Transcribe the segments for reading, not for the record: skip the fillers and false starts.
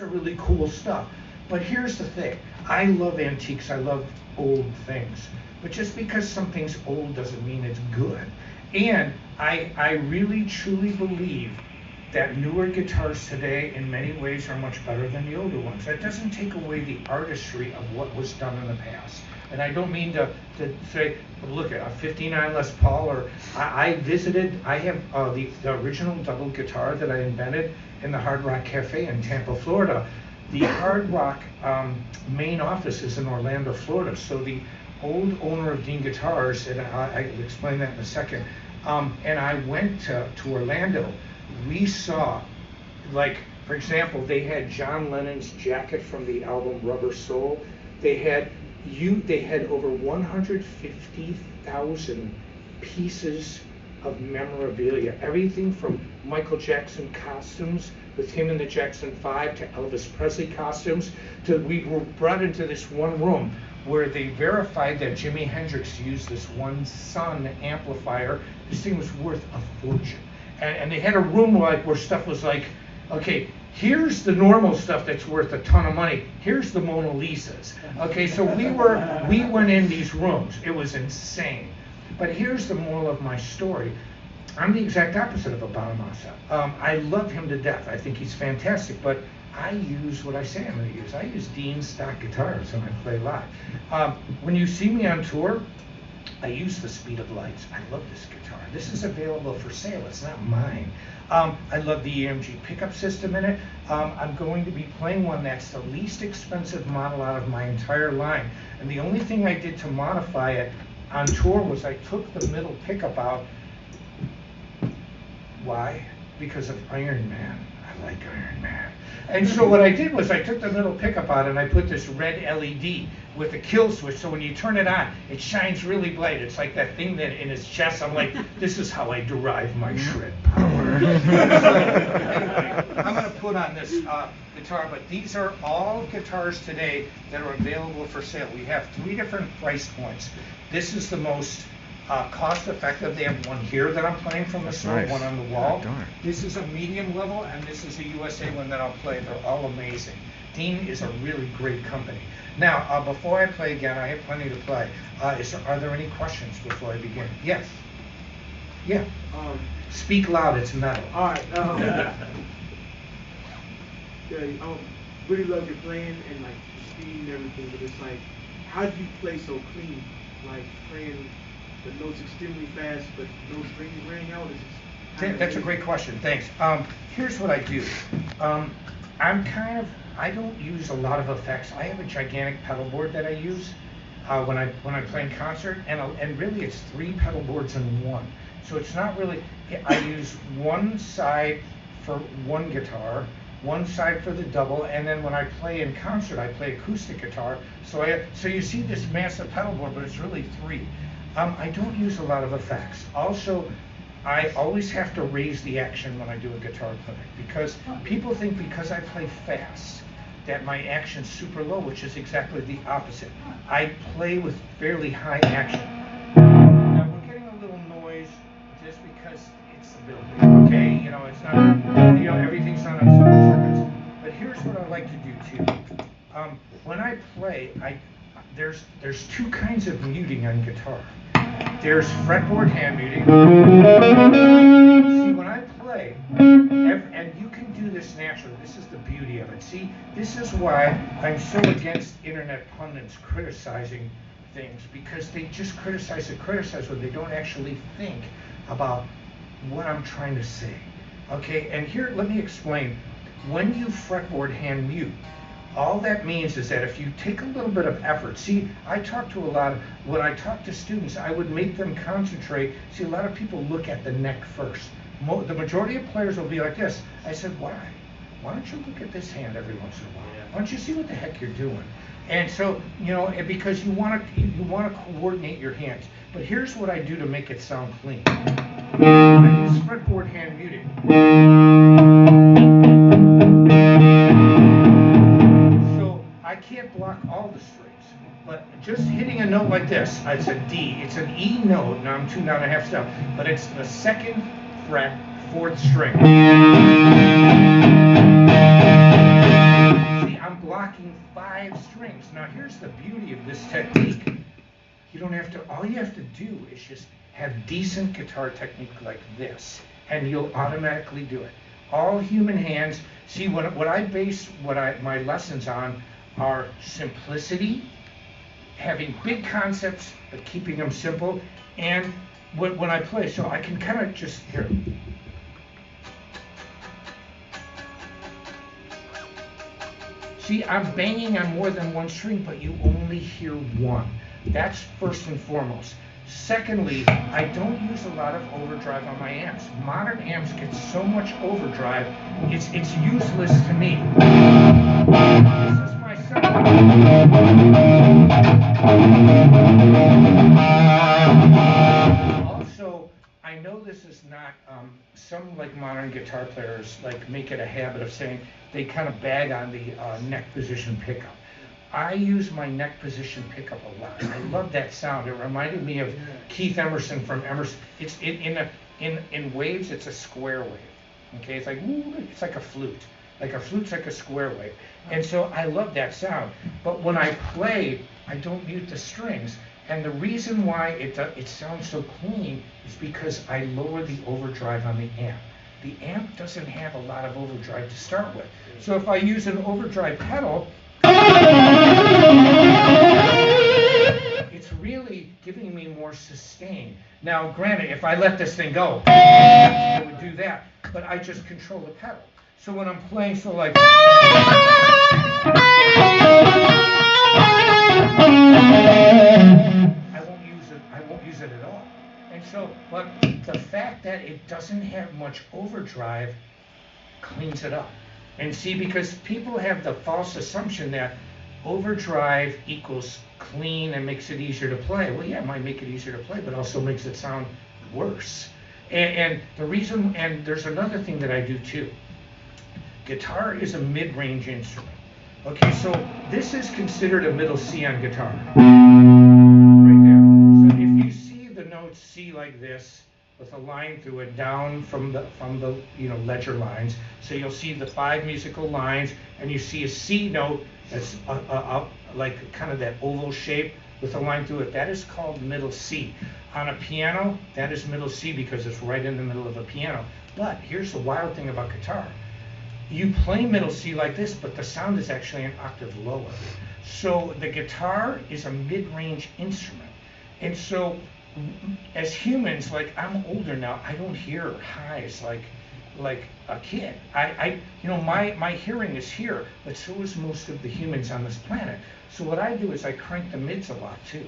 are really cool stuff. But here's the thing. I love antiques. I love old things. But just because something's old doesn't mean it's good. And I really truly believe that newer guitars today in many ways are much better than the older ones. That doesn't take away the artistry of what was done in the past. And I don't mean to say, look at a 59 Les Paul, or I have the original double guitar that I invented in the Hard Rock Cafe in Tampa, Florida. The Hard Rock main office is in Orlando, Florida. So the old owner of Dean Guitars, and I'll explain that in a second, and I went to Orlando. We saw, like, for example, they had John Lennon's jacket from the album Rubber Soul. They had over 150,000 pieces of memorabilia, everything from Michael Jackson costumes with him in the Jackson 5 to Elvis Presley costumes, to we were brought into this one room where they verified that Jimi Hendrix used this one Sun amplifier. This thing was worth a fortune. And they had a room like where stuff was like, okay, here's the normal stuff that's worth a ton of money. Here's the Mona Lisas. Okay, so we went in these rooms. It was insane. But here's the moral of my story. I'm the exact opposite of a Bonamassa. I love him to death. I think he's fantastic, but I use what I say I'm going to use. I use Dean stock guitars when I play live. When you see me on tour, I use the Speed of Lights. I love this guitar. This is available for sale. It's not mine. I love the EMG pickup system in it. I'm going to be playing one that's the least expensive model out of my entire line. And the only thing I did to modify it on tour was I took the middle pickup out. Why? Because of Iron Man. I like Iron Man. And so what I did was I took the middle pickup out and I put this red LED with a kill switch, so when you turn it on, it shines really bright. It's like that thing that in his chest. I'm like, this is how I derive my shred power. Anyway, I'm going to put on this guitar, but these are all guitars today that are available for sale. We have 3 different price points. This is the most cost effective. They have one here that I'm playing from the store, one on the wall. This is a medium level, and this is a USA one that I'll play. They're all amazing. Dean is a really great company. Now, before I play again, I have plenty to play. Are there any questions before I begin? Yes. Yeah. Speak loud. It's metal. All right. Yeah, I really love your playing and like the speed and everything, but it's like, how do you play so clean? Like playing the notes extremely fast, but no strings ring out. That's a great question. Thanks. Here's what I do. I don't use a lot of effects. I have a gigantic pedal board that I use when I play in concert, and really it's 3 pedal boards in one. So it's not really. I use one side for one guitar, one side for the double, and then when I play in concert, I play acoustic guitar. So you see this massive pedal board, but it's really 3. I don't use a lot of effects. Also, I always have to raise the action when I do a guitar clinic, because people think because I play fast that my action's super low, which is exactly the opposite. I play with fairly high action. Now we're getting a little noise just because it's the building, okay? You know, it's not, everything's not on super circuits. But here's what I like to do too. When I play, there's 2 kinds of muting on guitar. There's fretboard hand muting. See, when I play, and you can do this naturally, this is the beauty of it. See, this is why I'm so against internet pundits criticizing things, because they just criticize when they don't actually think about what I'm trying to say. Okay, and here, let me explain. When you fretboard hand mute, all that means is that if you take a little bit of effort, see, when I talk to students, I would make them concentrate. See, a lot of people look at the neck first. The majority of players will be like this. I said, why? Why don't you look at this hand every once in a while? Why don't you see what the heck you're doing? And so, because you want to coordinate your hands. But here's what I do to make it sound clean. I use fretboard hand muting. I can't block all the strings, but just hitting a note like this, it's a D, it's an E note, now I'm 2 down and a half step, but it's the 2nd fret, 4th string. blocking 5 strings. Now here's the beauty of this technique. You don't have to, all you have to do is just have decent guitar technique like this, and you'll automatically do it. All human hands, see what I base my lessons on are simplicity, having big concepts but keeping them simple, and when I play, so I can kind of just, here. See, I'm banging on more than one string, but you only hear one. That's first and foremost. Secondly, I don't use a lot of overdrive on my amps. Modern amps get so much overdrive, it's useless to me. This is my sound. Also, I know this is not, some like modern guitar players like make it a habit of saying they kind of bag on the neck position pickup. I use my neck position pickup a lot. I love that sound. It reminded me of Keith Emerson from Emerson. It's in waves. It's a square wave. Okay, it's like it's like a flute. Like a flute's like a square wave. And so I love that sound. But when I play, I don't mute the strings. And the reason why it sounds so clean is because I lower the overdrive on the amp. The amp doesn't have a lot of overdrive to start with. So if I use an overdrive pedal, it's really giving me more sustain. Now, granted, if I let this thing go, it would do that, but I just control the pedal. So when I'm playing, so like, I won't use it at all. And so, but the fact that it doesn't have much overdrive cleans it up. And see, because people have the false assumption that overdrive equals clean and makes it easier to play. Well, yeah, it might make it easier to play, but also makes it sound worse. And the reason, and there's another thing that I do too. Guitar is a mid-range instrument. Okay, so this is considered a middle C on guitar. Right there. So if you see the note C like this, with a line through it down from the ledger lines. So you'll see the 5 musical lines, and you see a C note that's like kind of that oval shape with a line through it. That is called middle C. On a piano, that is middle C because it's right in the middle of a piano. But here's the wild thing about guitar. You play middle C like this, but the sound is actually an octave lower. So the guitar is a mid-range instrument. And so as humans, like I'm older now, I don't hear highs like a kid. My hearing is here, but so is most of the humans on this planet. So what I do is I crank the mids a lot too.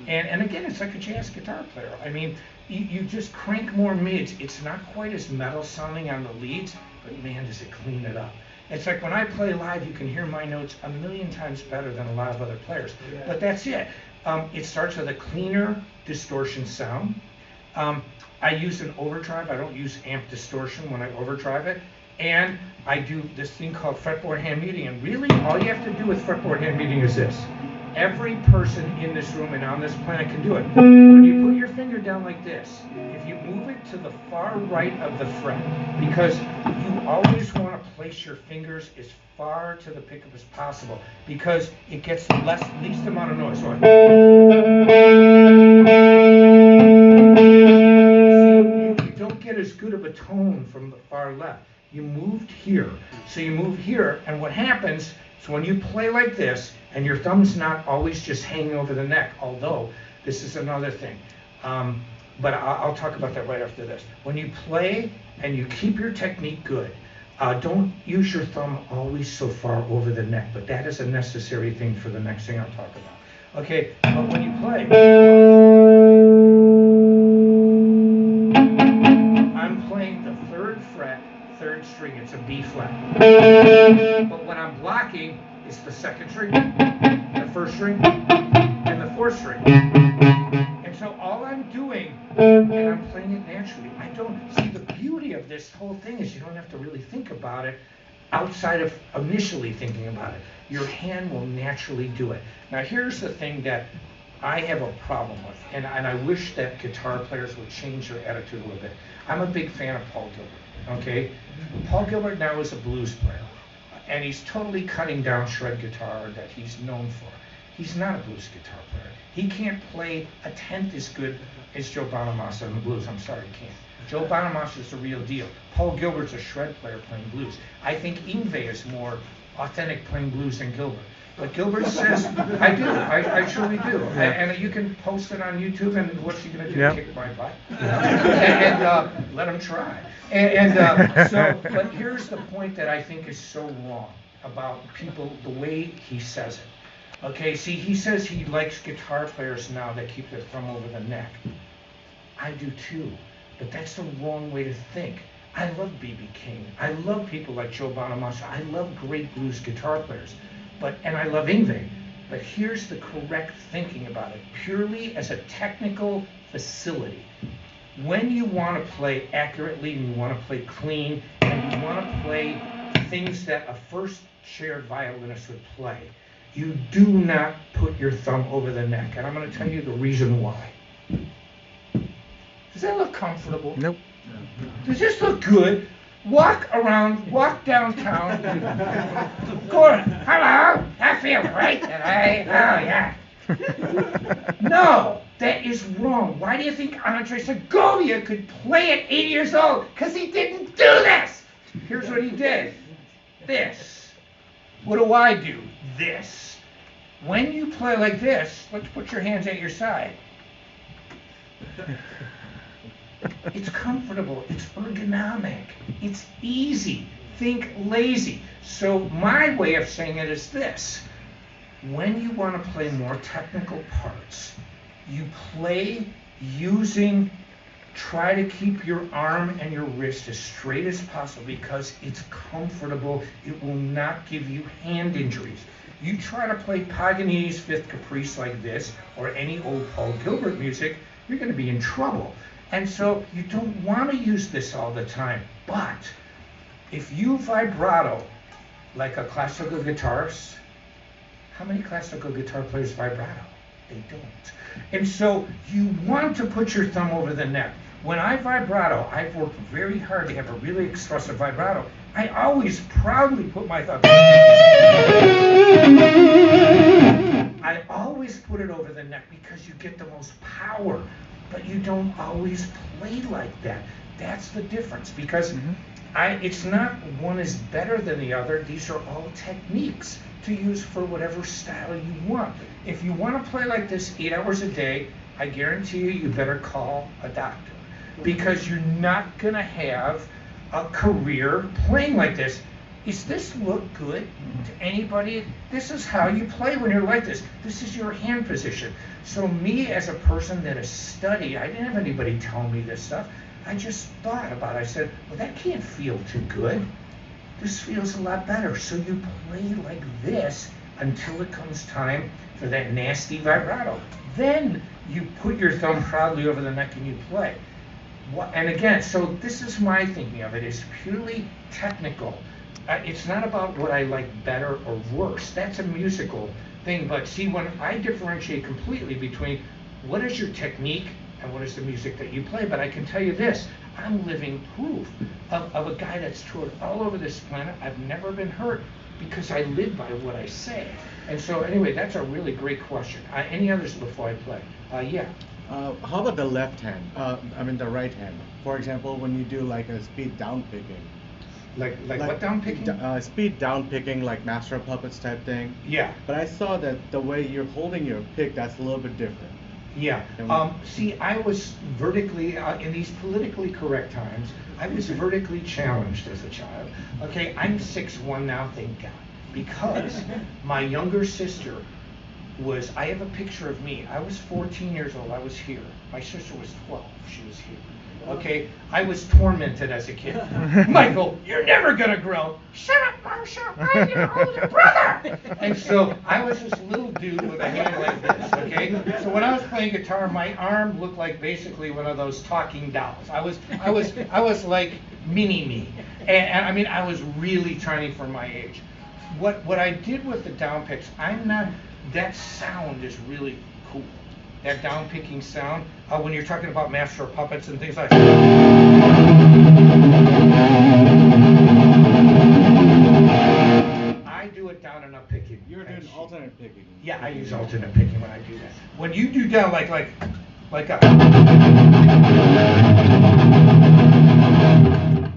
And again, it's like a jazz guitar player. I mean, you just crank more mids. It's not quite as metal sounding on the leads, but man, does it clean it up. It's like when I play live, you can hear my notes a million times better than a lot of other players. Yeah. But that's it. It starts with a cleaner distortion sound. I use an overdrive. I don't use amp distortion when I overdrive it. And I do this thing called fretboard hand muting. And really, all you have to do with fretboard hand muting is this. Every person in this room and on this planet can do it. When you put your finger down like this, if you move it to the far right of the fret, because you always want to place your fingers as far to the pickup as possible, because it gets the least amount of noise. So you don't get as good of a tone from the far left. You moved here. So you move here, and what happens is when you play like this, and your thumb's not always just hanging over the neck, although this is another thing. But I'll talk about that right after this. When you play and you keep your technique good, don't use your thumb always so far over the neck, but that is a necessary thing for the next thing I'll talk about. Okay, but when you play, I'm playing the 3rd fret, 3rd string, it's a B flat. But when I'm blocking, it's the 2nd string, the 1st string, and the 4th string. And so all I'm doing, and I'm playing it naturally, I don't see the beauty of this whole thing is you don't have to really think about it outside of initially thinking about it. Your hand will naturally do it. Now here's the thing that I have a problem with, and I wish that guitar players would change their attitude a little bit. I'm a big fan of Paul Gilbert, okay? Paul Gilbert now is a blues player. and he's totally cutting down shred guitar that he's known for. He's not a blues guitar player. He can't play a tenth as good as Joe Bonamassa in the blues. I'm sorry, he can't. Joe Bonamassa is the real deal. Paul Gilbert's a shred player playing blues. I think Yngwie is more authentic playing blues than Gilbert. But Gilbert says, I do, I truly do. And you can post it on YouTube, and what's he going to do, kick my butt? and let him try. But here's the point that I think is so wrong about people, the way he says it. Okay, see, he says he likes guitar players now that keep their thumb over the neck. I do too, but that's the wrong way to think. I love B.B. King. I love people like Joe Bonamassa. I love great blues guitar players. And I love Yngwie, but here's the correct thinking about it, purely as a technical facility. When you want to play accurately, and you want to play clean, and you want to play things that a first-chair violinist would play, you do not put your thumb over the neck. And I'm going to tell you the reason why. Does that look comfortable? Nope. Does this look good? Walk downtown, go, hello, I feel great today, oh yeah. No, that is wrong. Why do you think Andre Segovia could play at 80 years old? Because he didn't do this. Here's what he did. This. What do I do? This. When you play like this, let's put your hands at your side. It's comfortable, it's ergonomic, it's easy. Think lazy. So my way of saying it is this. When you want to play more technical parts, you play try to keep your arm and your wrist as straight as possible because it's comfortable. It will not give you hand injuries. You try to play Paganini's Fifth Caprice like this, or any old Paul Gilbert music, you're going to be in trouble. And so you don't want to use this all the time. But if you vibrato like a classical guitarist, how many classical guitar players vibrato? They don't. And so you want to put your thumb over the neck. When I vibrato, I've worked very hard to have a really expressive vibrato. I always proudly put my thumb. I always put it over the neck because you get the most power. But you don't always play like that. That's the difference, because it's not one is better than the other. These are all techniques to use for whatever style you want. If you want to play like this 8 hours a day, I guarantee you better call a doctor, because you're not going to have a career playing like this. Does this look good to anybody? This is how you play when you're like this. This is your hand position. So me as a person that has studied, I didn't have anybody tell me this stuff. I just thought about it. I said, well, that can't feel too good. This feels a lot better. So you play like this until it comes time for that nasty vibrato. Then you put your thumb proudly over the neck and you play. And again, so this is my thinking of it. It's purely technical. It's not about what I like better or worse. That's a musical thing. But see, when I differentiate completely between what is your technique and what is the music that you play, but I can tell you this, I'm living proof of a guy that's toured all over this planet. I've never been hurt because I live by what I say. And so anyway, that's a really great question. Any others before I play? Yeah. How about the left hand? The right hand. For example, when you do like a speed down picking. Like what down picking? Speed down picking, like Master of Puppets type thing. Yeah. But I saw that the way you're holding your pick, that's a little bit different. Yeah. See, I was vertically, in these politically correct times, I was vertically challenged as a child. Okay, I'm 6'1" now, thank God. Because my younger sister I have a picture of me. I was 14 years old, I was here. My sister was 12, she was here. Okay, I was tormented as a kid. Michael, you're never gonna grow. Shut up, Marcia, I'm your older brother. And so I was this little dude with a hand like this, okay? So when I was playing guitar, my arm looked like basically one of those talking dolls. I was like mini-me. And I mean, I was really tiny for my age. What I did with the down picks, that sound is really cool. That down picking sound, when you're talking about Master of Puppets and things like that. up picking. You're doing That's- alternate picking. Yeah, I use alternate picking when I do that. When you do down like a,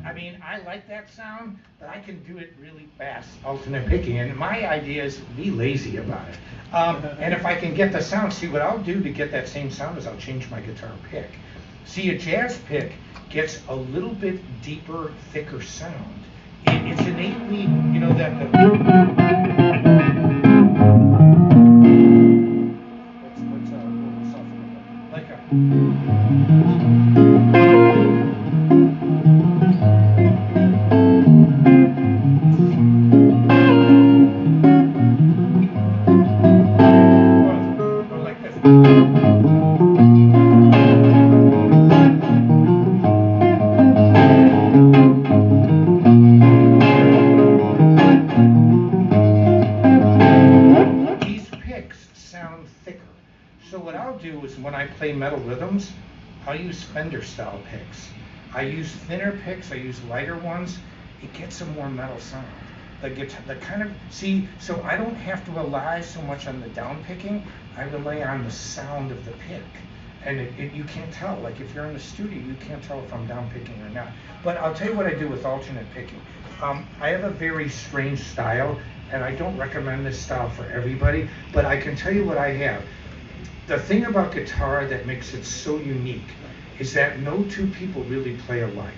I mean, I like that sound, but I can do it really fast, alternate picking. And my idea is be lazy about it. And if I can get the sound, see what I'll do to get that same sound is I'll change my guitar pick. See, a jazz pick gets a little bit deeper, thicker sound. It's innately, you know, that the. Let's soften it up. Like a. Or like this. These picks sound thicker. So what I'll do is when I play metal rhythms, I'll use Fender style picks. I use thinner picks, I use lighter ones. It gets a more metal sound. The kind of, see, so I don't have to rely so much on the down picking, I rely on the sound of the pick. And you can't tell, like if you're in the studio, you can't tell if I'm down picking or not. But I'll tell you what I do with alternate picking. I have a very strange style, and I don't recommend this style for everybody, but I can tell you what I have. The thing about guitar that makes it so unique is that no two people really play alike.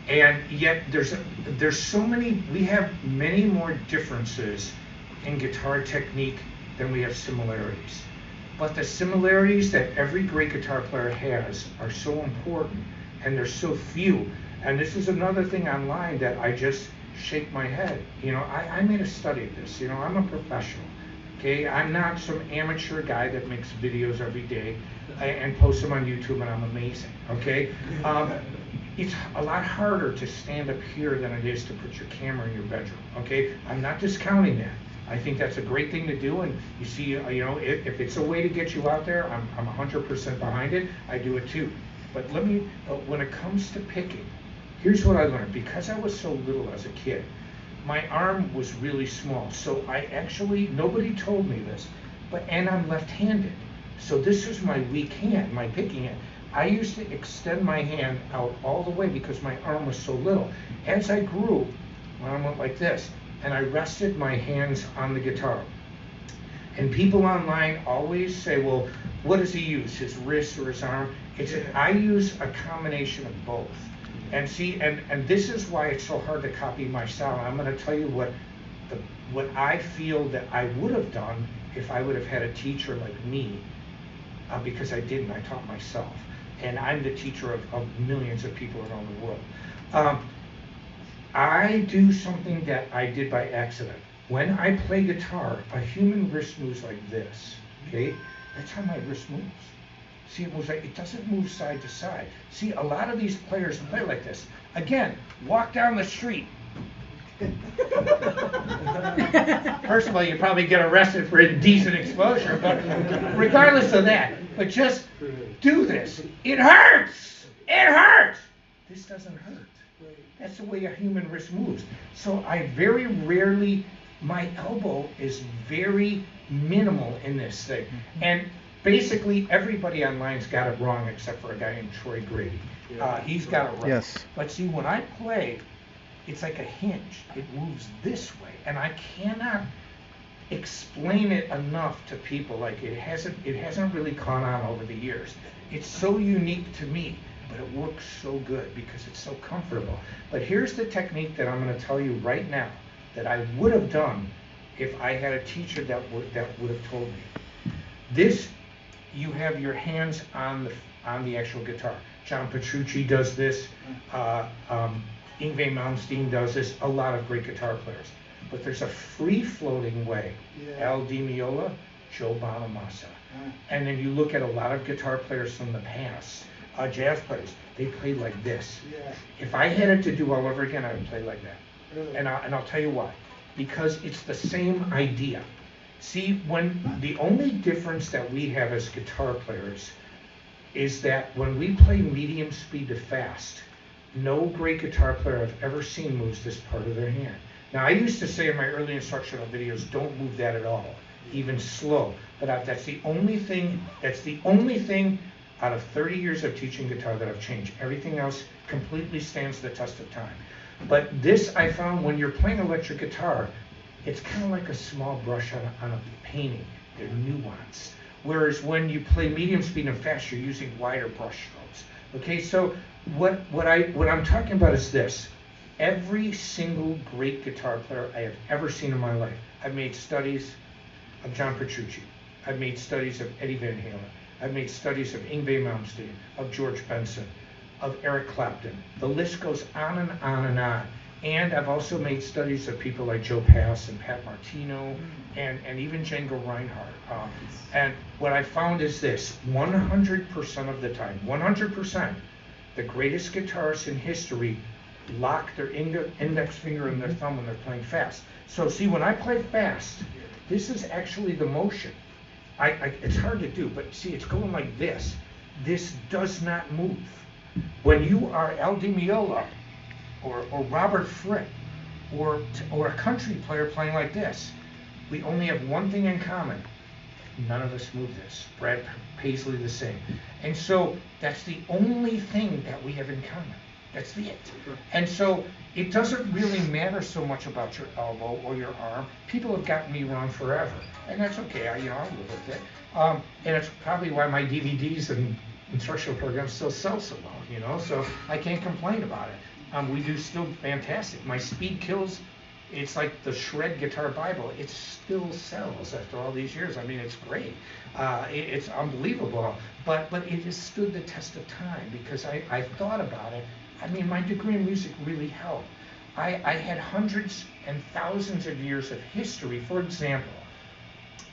And yet there's so many, we have many more differences in guitar technique than we have similarities. But the similarities that every great guitar player has are so important, and there's so few. And this is another thing online that I just shake my head. You know, I made a study of this. You know, I'm a professional. Okay, I'm not some amateur guy that makes videos every day and posts them on YouTube and I'm amazing. Okay, it's a lot harder to stand up here than it is to put your camera in your bedroom. Okay, I'm not discounting that. I think that's a great thing to do, and you see, you know, if it's a way to get you out there, I'm 100% behind it. I do it too. But when it comes to picking, here's what I learned. Because I was so little as a kid, my arm was really small. So I actually, nobody told me this, and I'm left-handed. So this was my weak hand, my picking hand. I used to extend my hand out all the way because my arm was so little. As I grew, my arm went like this, and I rested my hands on the guitar. And people online always say, well, what does he use, his wrist or his arm? I use a combination of both. And see, and this is why it's so hard to copy my style. And I'm going to tell you what I feel that I would have done if I would have had a teacher like me, because I didn't. I taught myself, and I'm the teacher of millions of people around the world. I do something that I did by accident. When I play guitar, a human wrist moves like this. Okay, that's how my wrist moves. See, it moves like, it doesn't move side to side. See, a lot of these players play like this. Again, walk down the street. First of all, you probably get arrested for indecent exposure, but regardless of that, but just do this. It hurts. It hurts. This doesn't hurt. That's the way a human wrist moves. So I very rarely, my elbow is very minimal in this thing. And basically, everybody online's got it wrong except for a guy named Troy Grady. He's got it right. Yes. But see, when I play, it's like a hinge. It moves this way, and I cannot explain it enough to people. Like it hasn't really caught on over the years. It's so unique to me, but it works so good because it's so comfortable. But here's the technique that I'm going to tell you right now that I would have done if I had a teacher that would have told me. This, you have your hands on the actual guitar. John Petrucci does this. Yngwie Malmsteen does this. A lot of great guitar players. But there's a free-floating way. Al Di Meola, Joe Bonamassa. And then you look at a lot of guitar players from the past, jazz players. They played like this. If I had it to do all over again, I would play like that. Really? And I'll tell you why. Because it's the same idea. See, when the only difference that we have as guitar players is that when we play medium speed to fast, no great guitar player I've ever seen moves this part of their hand. Now, I used to say in my early instructional videos, don't move that at all, even slow. But that's the only thing out of 30 years of teaching guitar that I've changed. Everything else completely stands the test of time. But this I found when you're playing electric guitar, it's kind of like a small brush on a painting. They're nuanced. Whereas when you play medium speed and fast, you're using wider brush strokes. Okay, so what I'm talking about is this. Every single great guitar player I have ever seen in my life, I've made studies of John Petrucci. I've made studies of Eddie Van Halen. I've made studies of Yngwie Malmsteen, of George Benson, of Eric Clapton. The list goes on and on and on. And I've also made studies of people like Joe Pass and Pat Martino and even Django Reinhardt. And what I found is this, 100% of the time, 100%, the greatest guitarists in history lock their index finger and their thumb when they're playing fast. So see, when I play fast, this is actually the motion. It's hard to do, but see, it's going like this. This does not move. When you are Al Di Meola or Robert Fripp or a country player playing like this, we only have one thing in common. None of us move this. Brad Paisley the same. And so that's the only thing that we have in common. That's it. And so it doesn't really matter so much about your elbow or your arm. People have gotten me wrong forever, and that's okay. I'll live with it. And it's probably why my DVDs and instructional programs still sell so well. So I can't complain about it. We do still fantastic. My Speed Kills, it's like the shred guitar Bible. It still sells after all these years. I mean, it's great. It's unbelievable. But it has stood the test of time because I thought about it. I mean, my degree in music really helped. I had hundreds and thousands of years of history. For example,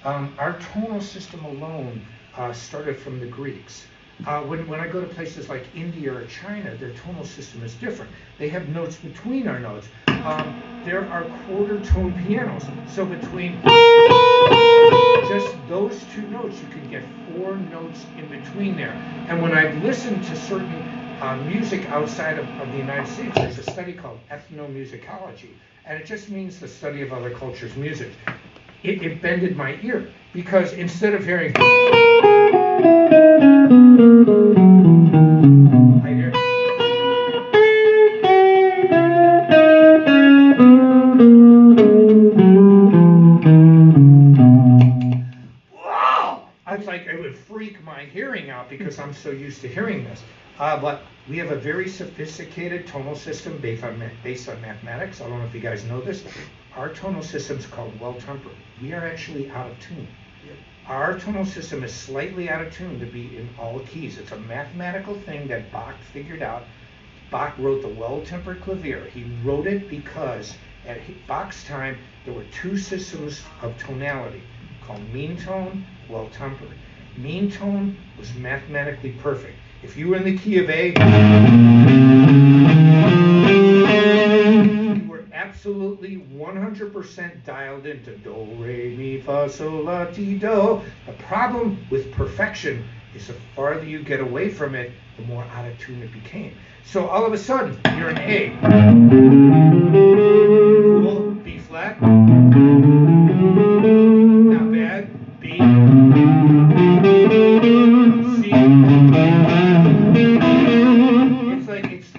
our tonal system alone started from the Greeks. When I go to places like India or China, their tonal system is different. They have notes between our notes. There are quarter tone pianos. So between just those two notes, you can get 4 notes in between there. And when I've listened to certain music outside of the United States, there's a study called ethnomusicology, and it just means the study of other cultures' music. It bended my ear, because instead of hearing, I hear, wow! I was like, it would freak my hearing out because I'm so used to hearing this. But we have a very sophisticated tonal system based on mathematics. I don't know if you guys know this. Our tonal system is called well-tempered. We are actually out of tune. Our tonal system is slightly out of tune to be in all keys. It's a mathematical thing that Bach figured out. Bach wrote the well-tempered clavier. He wrote it because at Bach's time, there were 2 systems of tonality called mean tone, well-tempered. Mean tone was mathematically perfect. If you were in the key of A, you were absolutely 100% dialed into do, re, mi, fa, sol, la, ti, do. The problem with perfection is the farther you get away from it, the more out of tune it became. So all of a sudden, you're in A. Cool, B flat. Not bad. B. C.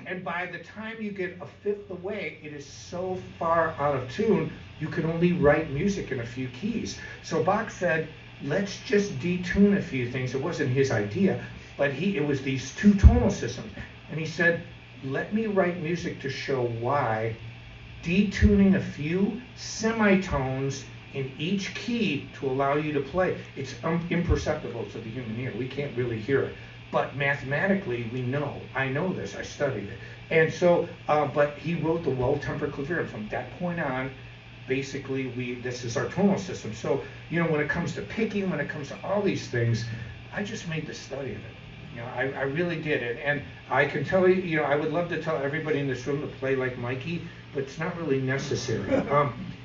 And by the time you get a fifth away, it is so far out of tune, you can only write music in a few keys. So Bach said, let's just detune a few things. It wasn't his idea, but it was these 2 tonal systems. And he said, let me write music to show why detuning a few semitones in each key to allow you to play. It's imperceptible to the human ear. We can't really hear it. But mathematically, we know. I know this. I studied it. And so, but he wrote the well-tempered clavier. From that point on, basically, this is our tonal system. So, when it comes to picking, when it comes to all these things, I just made the study of it. I really did it. And I can tell you, I would love to tell everybody in this room to play like Mikey, but it's not really necessary.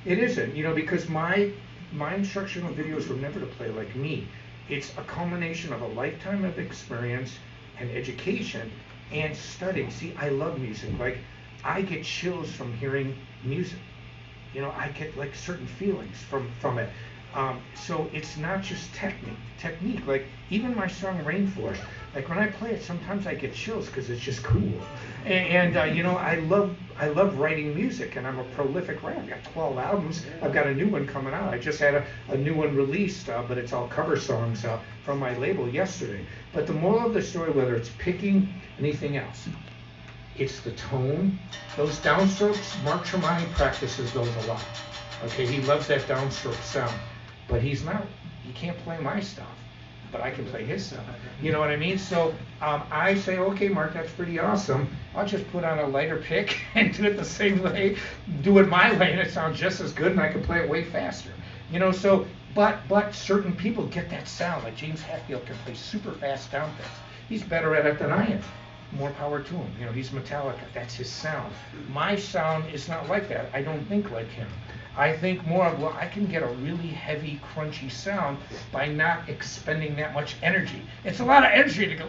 It isn't, because my instructional videos were never to play like me. It's a culmination of a lifetime of experience and education and studying. See, I love music. Like, I get chills from hearing music. I get like certain feelings from it. So it's not just technique. Like even my song Rainforest, like when I play it, sometimes I get chills because it's just cool. I love writing music, and I'm a prolific writer. I've got 12 albums. I've got a new one coming out. I just had a new one released, but it's all cover songs from my label yesterday. But the moral of the story, whether it's picking anything else, it's the tone. Those downstrokes, Mark Tremonti practices those a lot. Okay, he loves that downstroke sound, but he can't play my stuff, but I can play his stuff. You know what I mean? So I say, okay, Mark, that's pretty awesome. I'll just put on a lighter pick and do it the same way, do it my way, and it sounds just as good, and I can play it way faster. So, but certain people get that sound. Like James Hetfield can play super fast down things. He's better at it than I am. More power to him. He's Metallica. That's his sound. My sound is not like that. I don't think like him. I think more of, I can get a really heavy, crunchy sound by not expending that much energy. It's a lot of energy to go.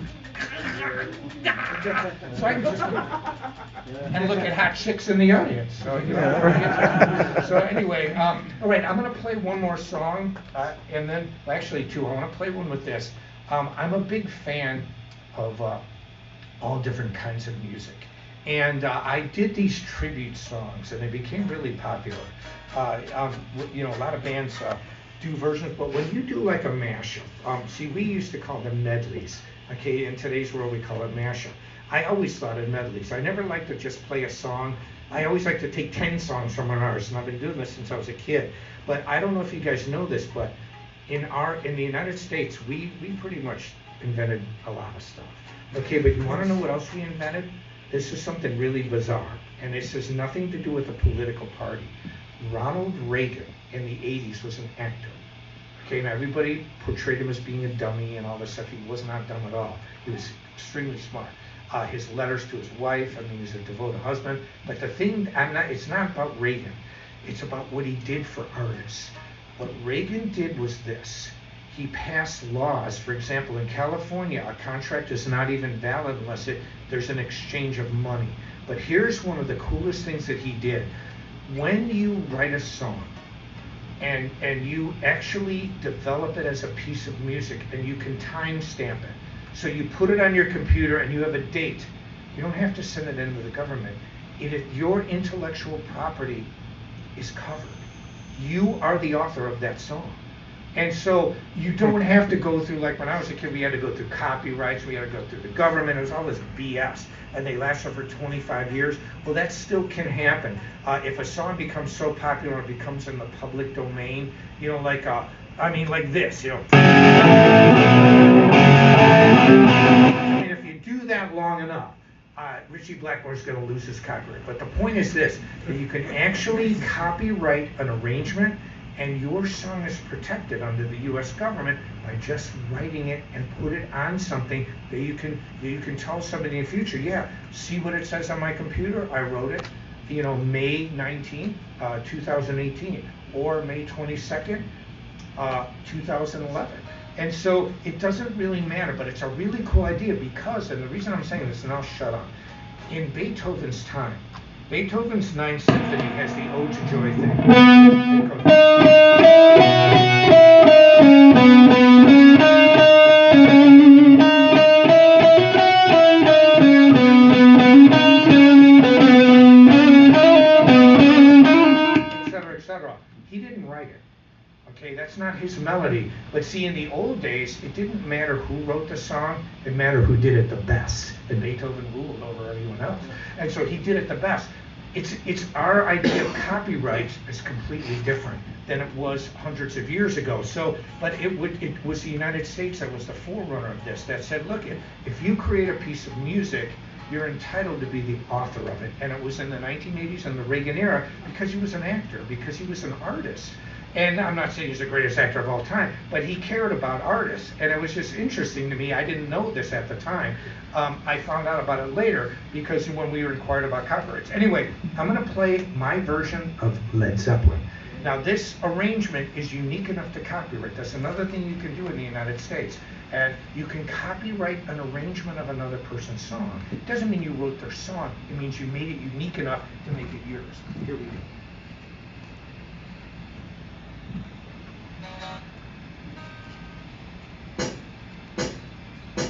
So I can just and look at hot chicks in the audience. So so anyway, all right. I'm gonna play one more song, and then actually two. I want to play one with this. I'm a big fan of all different kinds of music. And I did these tribute songs, and they became really popular. A lot of bands do versions, but when you do like a mashup, see, we used to call them medleys. Okay, in today's world, we call it mashup. I always thought in medleys. I never liked to just play a song. I always like to take 10 songs from an artist, and I've been doing this since I was a kid. But I don't know if you guys know this, but in the United States, we pretty much invented a lot of stuff. Okay, but you want to know what else we invented? This is something really bizarre, and this has nothing to do with a political party. Ronald Reagan in the 80s was an actor. Okay, now everybody portrayed him as being a dummy and all this stuff. He was not dumb at all. He was extremely smart. His letters to his wife, he's a devoted husband. But the thing, it's not about Reagan. It's about what he did for artists. What Reagan did was this. He passed laws. For example, in California, a contract is not even valid unless there's an exchange of money. But here's one of the coolest things that he did. When you write a song and you actually develop it as a piece of music and you can timestamp it, so you put it on your computer and you have a date, you don't have to send it in to the government. Your intellectual property is covered. You are the author of that song. And so you don't have to go through, like when I was a kid, we had to go through copyrights, we had to go through the government, it was all this BS, and they lasted for 25 years. Well, that still can happen. If a song becomes so popular, it becomes in the public domain, like this, if you do that long enough, Richie Blackmore's going to lose his copyright. But the point is this, that you can actually copyright an arrangement, and your song is protected under the U.S. government by just writing it and put it on something that you can tell somebody in the future, yeah, see what it says on my computer? I wrote it, May 19th, 2018, or May 22nd, 2011. And so it doesn't really matter, but it's a really cool idea because, and the reason I'm saying this, and I'll shut up, in Beethoven's time, Beethoven's Ninth Symphony has the Ode to Joy thing. Et cetera. He didn't write it. Okay, that's not his melody. But see, in the old days, it didn't matter who wrote the song, it mattered who did it the best. And Beethoven ruled over everyone else. And so he did it the best. It's our idea of copyright is completely different than it was hundreds of years ago. So, but it was the United States that was the forerunner of this, that said, look, if you create a piece of music, you're entitled to be the author of it. And it was in the 1980s and the Reagan era because he was an actor, because he was an artist. And I'm not saying he's the greatest actor of all time, but he cared about artists. And it was just interesting to me. I didn't know this at the time. I found out about it later because when we were inquired about copyrights. Anyway, I'm going to play my version of Led Zeppelin. Now, this arrangement is unique enough to copyright. That's another thing you can do in the United States. And you can copyright an arrangement of another person's song. It doesn't mean you wrote their song. It means you made it unique enough to make it yours. Here we go.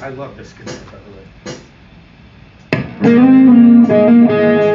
I love this guitar, by the way.